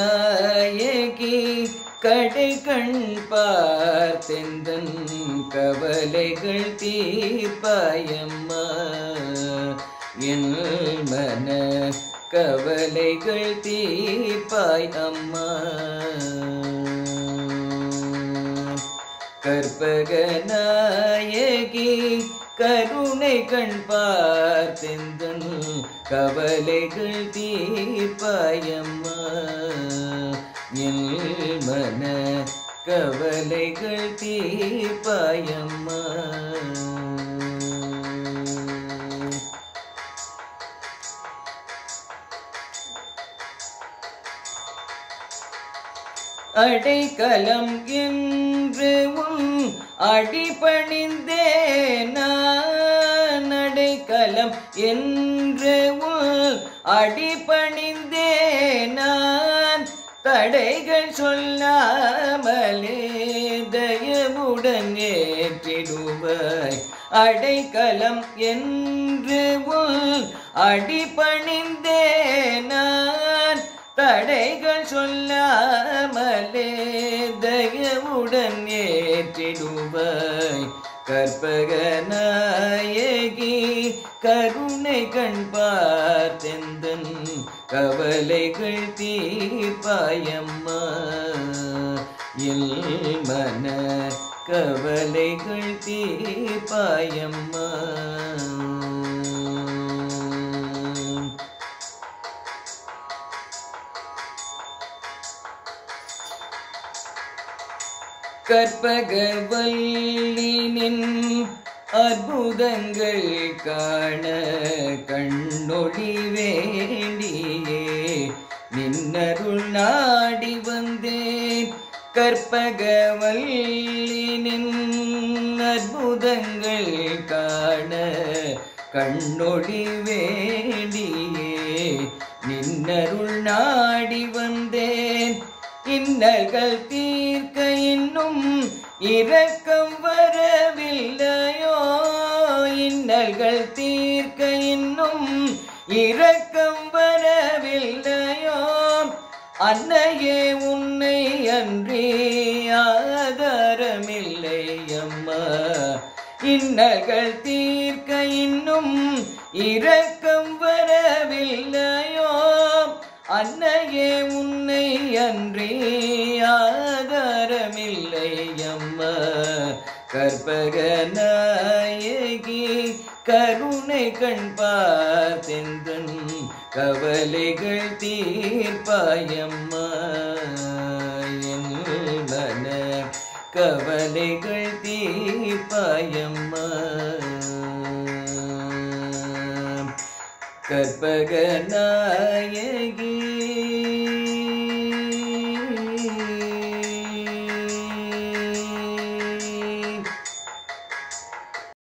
கற்பகநாயகி கடை கண் பார்த்தெந்தன் கவலைகள் தீர்ப்பாயம்மா என் மன கவலைகள் தீர்ப்பாய் அம்மா கற்பகநாயகி கருணை கண் பார்த்தெந்தன் கவலைகள் தீர்ப்பாயம்மா என் மன கவலைகள் தீர்ப்பாயம்மா அடைக்கலம் என்று உன் அடிபணிந்தேன் நான் அடைக்கலம் என்று உன் அடிபணிந்தேன் நான் தடைகள் சொல்லாமலே தயவுடன் ஏற்றிடுவாய் அடைக்கலம் என்று உன் அடிபணிந்தேன் நான் தடைகள் சொல்லாமலே தயவுடன் ஏற்றிடுவாய் கற்பகநாயகி கருணை கண் பார்த்தெந்தன் கவலைகள் தீர்ப்பாயம்மா என் மன கவலைகள் தீர்ப்பாயம்மா கற்பகவல்லினின் அற்புதங்கள் காண கண்ணொளி வேண்டியே நின்னருள் நாடி வந்தேன் கற்பகவல்லினின் அற்புதங்கள் காண கண்ணொளி வேண்டியே நின்னருள் நாடி வந்தேன் இன்னல்கள் தீர்க்க இன்னும் இரக்கம் வரவில்லையோ இன்னல்கள் தீர்க்க இன்னும் இரக்கம் வரவில்லையோ அன்னையே உன்னை அன்றி ஆதாரமில்லை அம்மா இன்னல்கள் தீர்க்க இன்னும் இரக்கம் வரவில்லையோ அன்னையே உன்னை அன்றி ஆதாரமில்லை அம்மா கற்பகநாயகி கருணை கண் பார்த்தெந்தன் கவலைகள் தீர்ப்பாயம்மா என் மன கவலைகள் தீர்ப்பாயம்மா கற்பகநாயகி